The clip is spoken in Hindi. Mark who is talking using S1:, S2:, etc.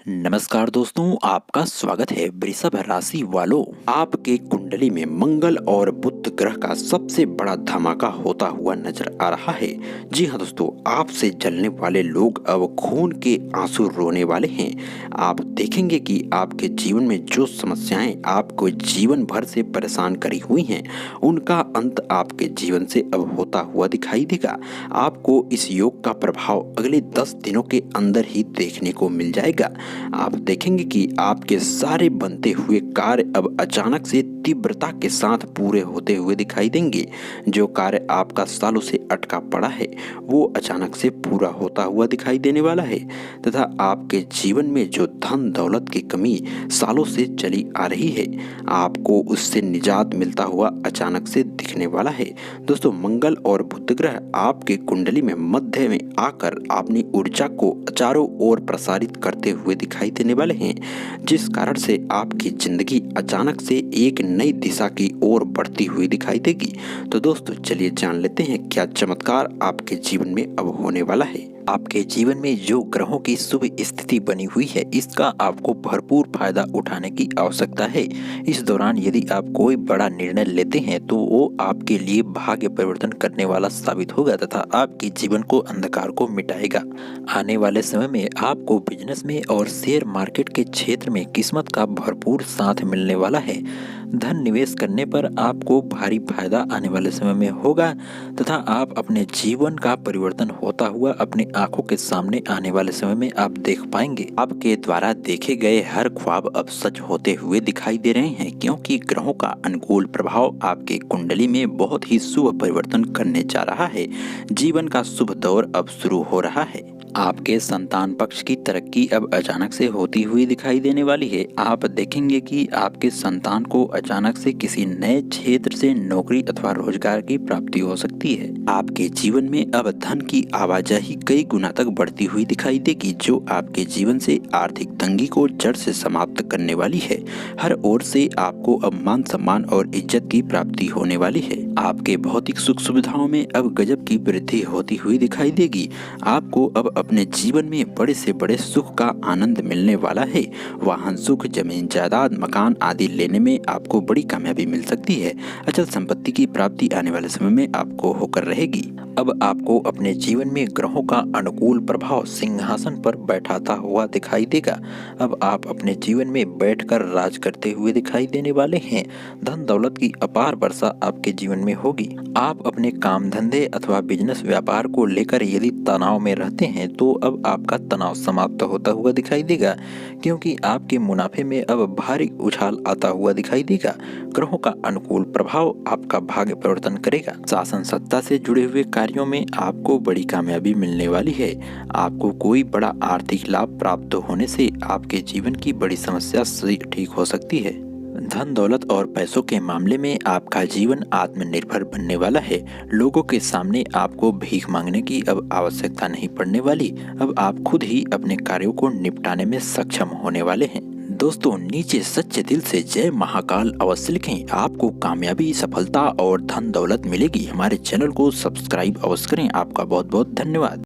S1: नमस्कार दोस्तों, आपका स्वागत है वृषभ राशि वालों। आपके कुंडली में मंगल और बुध ग्रह का सबसे बड़ा धमाका होता हुआ नजर आ रहा है। जी हाँ दोस्तों, आपसे जलने वाले लोग अब खून के आंसू रोने वाले हैं। आप देखेंगे कि आपके जीवन में जो समस्याएं आपको जीवन भर से परेशान करी हुई हैं, उनका अंत आपके जीवन से अब होता हुआ दिखाई देगा। आपको इस योग का प्रभाव अगले 10 दिनों के अंदर ही देखने को मिल जाएगा। आप देखेंगे कि आपके सारे बनते हुए कार्य अब अचानक से तीव्रता के साथ पूरे होते हुए दिखाई देंगे। जो कार्य आपका सालों से अटका पड़ा है, वो अचानक से पूरा होता हुआ दिखाई देने वाला है तथा आपके जीवन में जो धन दौलत की कमी सालों से चली आ रही है, आपको उससे निजात मिलता हुआ अचानक से दिखने वाला है। दोस्तों, मंगल और बुध ग्रह आपके कुंडली में मध्य में आकर अपनी ऊर्जा को चारों ओर प्रसारित करते हुए दिखाई देने वाले हैं, जिस कारण से आपकी जिंदगी अचानक से एक नई दिशा की ओर बढ़ती हुई दिखाई देगी। तो दोस्तों, चलिए जान लेते हैं क्या चमत्कार आपके जीवन में अब होने वाला है। आपके जीवन में जो ग्रहों की शुभ स्थिति बनी हुई है, इसका आपको भरपूर फायदा उठाने की आवश्यकता है। इस दौरान यदि आप कोई बड़ा निर्णय लेते हैं तो वो आपके लिए भाग्य परिवर्तन करने वाला साबित होगा तथा आपके जीवन को अंधकार को मिटाएगा। आने वाले समय में आपको बिजनेस में और शेयर मार्केट के क्षेत्र में किस्मत का भरपूर साथ मिलने वाला है। धन निवेश करने पर आपको भारी फायदा आने वाले समय में होगा तथा आप अपने जीवन का परिवर्तन होता हुआ अपनी आंखों के सामने आने वाले समय में आप देख पाएंगे। आपके द्वारा देखे गए हर ख्वाब अब सच होते हुए दिखाई दे रहे हैं, क्योंकि ग्रहों का अनुकूल प्रभाव आपके कुंडली में बहुत ही शुभ परिवर्तन करने जा रहा है। जीवन का शुभ दौर अब शुरू हो रहा है। आपके संतान पक्ष की तरक्की अब अचानक से होती हुई दिखाई देने वाली है। आप देखेंगे कि आपके संतान को अचानक से किसी नए क्षेत्र से नौकरी अथवा रोजगार की प्राप्ति हो सकती है। आपके जीवन में अब धन की आवाजाही कई गुना तक बढ़ती हुई दिखाई देगी, जो आपके जीवन से आर्थिक तंगी को जड़ से समाप्त करने वाली है। हर ओर से आपको अब मान सम्मान और इज्जत की प्राप्ति होने वाली है। आपके भौतिक सुख सुविधाओं में अब गजब की वृद्धि होती हुई दिखाई देगी। आपको अब अपने जीवन में बड़े से बड़े सुख का आनंद मिलने वाला है। वाहन सुख, जमीन जायदाद, मकान आदि लेने में आपको बड़ी कामयाबी मिल सकती है। अचल संपत्ति की प्राप्ति आने वाले समय में आपको होकर रहेगी। अब आपको अपने जीवन में ग्रहों का अनुकूल प्रभाव सिंहासन पर बैठाता हुआ दिखाई देगा। अब आप अपने जीवन में बैठकर राज करते हुए दिखाई देने वाले हैं। धन दौलत की अपार वर्षा आपके जीवन में होगी। आप अपने काम धंधे अथवा बिजनेस व्यापार को लेकर यदि तनाव में रहते हैं तो अब आपका तनाव समाप्त होता हुआ दिखाई देगा, क्योंकि आपके मुनाफे में अब भारी उछाल आता हुआ दिखाई देगा। ग्रहों का अनुकूल प्रभाव आपका भाग्य परिवर्तन करेगा। शासन सत्ता से जुड़े हुए कार्यों में आपको बड़ी कामयाबी मिलने वाली है। आपको कोई बड़ा आर्थिक लाभ प्राप्त होने से आपके जीवन की बड़ी समस्या ठीक हो सकती है। धन दौलत और पैसों के मामले में आपका जीवन आत्मनिर्भर बनने वाला है। लोगों के सामने आपको भीख मांगने की अब आवश्यकता नहीं पड़ने वाली। अब आप खुद ही अपने कार्यों को निपटाने में सक्षम होने वाले हैं। दोस्तों, नीचे सच्चे दिल से जय महाकाल अवश्य लिखें। आपको कामयाबी, सफलता और धन दौलत मिलेगी। हमारे चैनल को सब्सक्राइब अवश्य करें। आपका बहुत बहुत धन्यवाद।